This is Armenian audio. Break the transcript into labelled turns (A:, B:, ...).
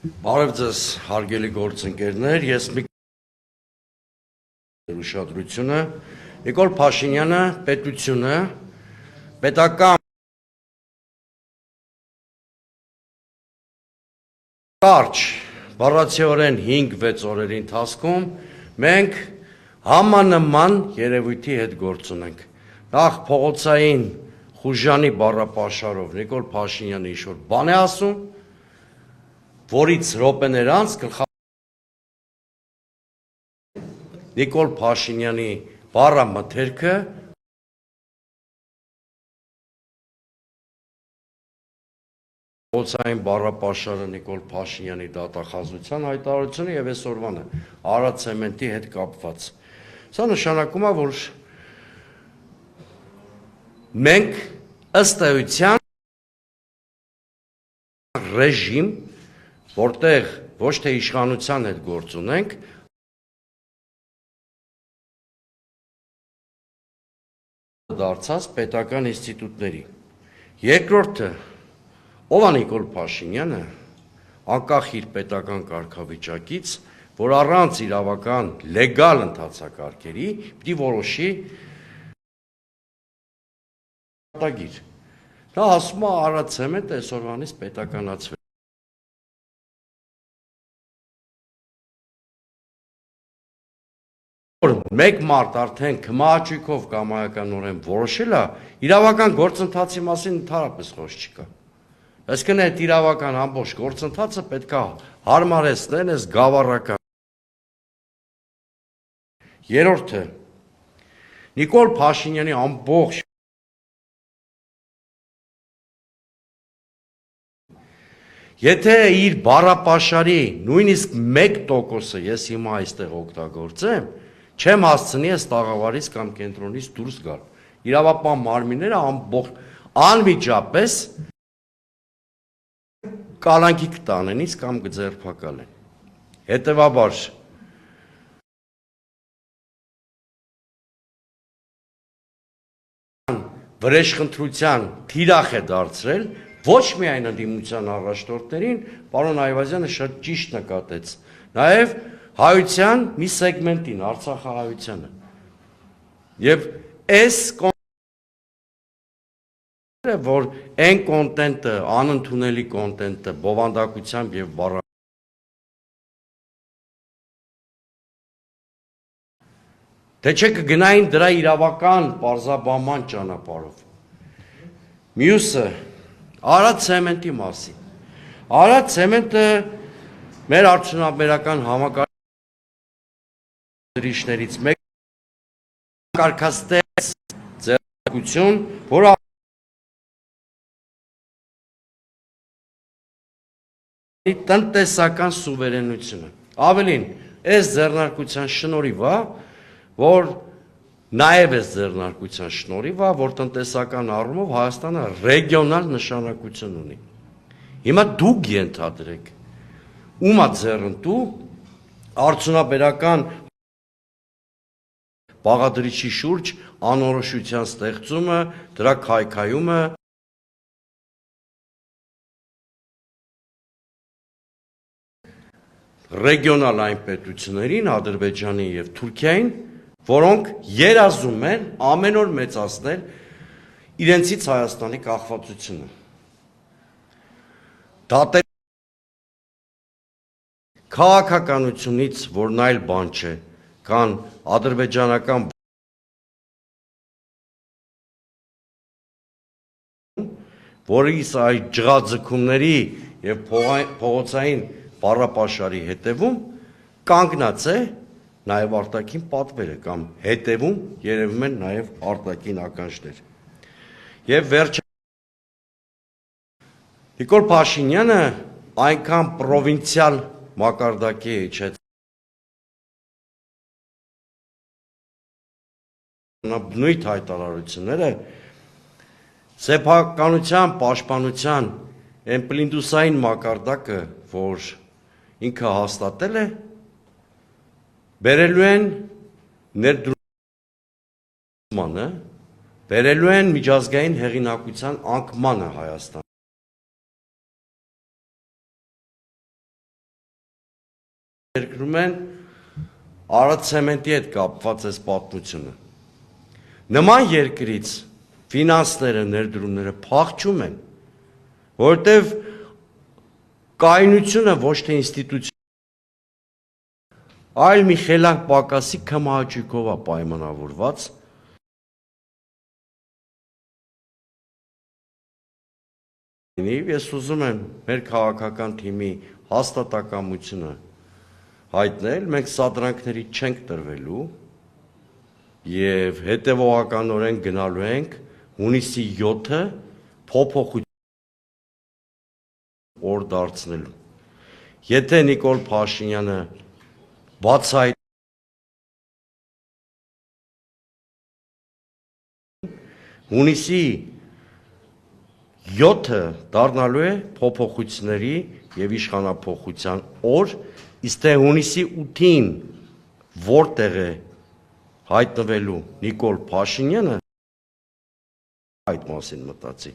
A: Բարև ձեզ, հարգելի գործընկերներ, ես մի ուշադրությունը Նիկոլ Փաշինյանը պետությունը պետական կարճ բառացիորեն 5-6 օրերի ընթացքում մենք համանման երևույթի հետ գործ ունենք։ Նախ փողոցային խուժանի բառապաշարով Նիկոլ Փաշինյանը ինչ-որ բան է ասում, որից րոպեներ անց Նիկոլ Փաշինյանի բառամթերքը փողոցային բառապաշարը Նիկոլ Փաշինյանի դատախազության հայտարարությունը եւ այսօրվանը Արադ ցեմենտի հետ կապված։ Սա նշանակում է, որ մենք ըստ էության ռեժիմ, որտեղ ոչ թե իշխանության հետ գործ ունենք, դարձած պետական ինստիտուտների։ Երկրորդը, ով է Նիկոլ Փաշինյանը, անկախ իր պետական կարգավիճակից, որ առանց իրավական լեգալ ընթացակարգերի պիտի որոշի արտագիր։ Նա ասում է Արադ ցեմենտը այսօրվանից պետականացվել։ Մեկ մարդ արդեն քմահաճույքով կամայականորեն որոշել է, իրավական գործընթացի մասին ընդհանրապես խոսք չկա։ Այսինքն այդ իրավական ամբողջ գործընթացը պետք է հարմարեցնել այս գավառական։ Երրորդը, Նիկոլ Փաշինյանի ամբողջ եթե իր բառապաշարի նույնիսկ 1%-ը ես հիմա այստեղ օգտագործեմ, չեմ հասցնի այս տաղավարից կամ կենտրոնից դուրս գալ։ Իրավապահ մարմինները անմիջապես կալանքի կտանեն ինձ կամ կձերբակալեն։ Հետևաբար վրեժխնդրության թիրախ է դարձրել ոչ միայն ընդդիմության առաջնորդներին, պարոն Այվազյանը շատ ճիշտ նկատեց, նաև հայության մի սեգմենտին, արցախահայությանը։ Եվ այս որ այն կոնտենտը, անընդունելի կոնտենտը բովանդակությամբ եւ թե չէ կգնային դրա իրավական պարզաբանման ճանապարհով։ Մյուսը Արադ ցեմենտի մասին։ Արադ ցեմենտը մեր արդյունաբերական համակարգիչներից մեկը կարգաստեց ձեռնարկություն, որը տնտեսական սուվերենությունը։ Ավելին, այս ձեռնարկության շնորհիվ է, որ նաև այս ձեռնարկության շնորհիվ է, որ տնտեսական առումով Հայաստանը ռեգիոնալ նշանակություն ունի։ Հիմա դուք ենթադրեք, ում է ձեռնտու արդյունաբերական բաղադրիչի շուրջ անորոշության ստեղծումը, դրա քայքայումը, ռեգիոնալ այն պետություններին, Ադրբեջանին եւ Թուրքիային, որոնք երազում են ամեն օր մեծացնել իրենցից Հայաստանի կախվածությունը։ Քաղաքականությունից, որն այլ բան չէ, կան ադրբեջանական որից այդ ջղաձգումների եւ փողոցային բառապաշարի հետևում կանգնած է նաև արտաքին պատվերը կամ հետևում երևում են նաև արտաքին ականջներ։ Եվ վերջ Նիկոլ Փաշինյանը այնքան պրովինցիալ մակարդակի չէ բնույթ հայտարարությունները սեփականության պաշտպանության այն պլինդուսային մակարդակը, որ ինքը հաստատել է, բերելու են ներդրումանը, բերելու են միջազգային հեղինակության անկմանը Հայաստան։ երկրում են Արցեմենտի հետ կապված այս պատմությունը։ Նման երկրից ֆինանսները, ներդրումները փախչում են, որտեվ կայունությունը ոչ թե ինստիտուցիոն, այլ մի խելանք պակասի քմահաճույքով է պայմանավորված։ Ես ուզում եմ մեր քաղաքական թիմի հաստատակամությունը հայտնել, մենք սադրանքների չենք տրվելու եւ հետեւողականորեն գնալու ենք հունիսի 7-ը փոփոխություն օր դարձնելու։ Եթե Նիկոլ Փաշինյանը բացահայտ հունիսի 7-ը դառնալու է փոփոխությունների եւ իշխանափոխության օր, իսկ թե հունիսի 8-ին որտեղ է հայտնվելու Նիկոլ Փաշինյանը, այդ մասին մտածի։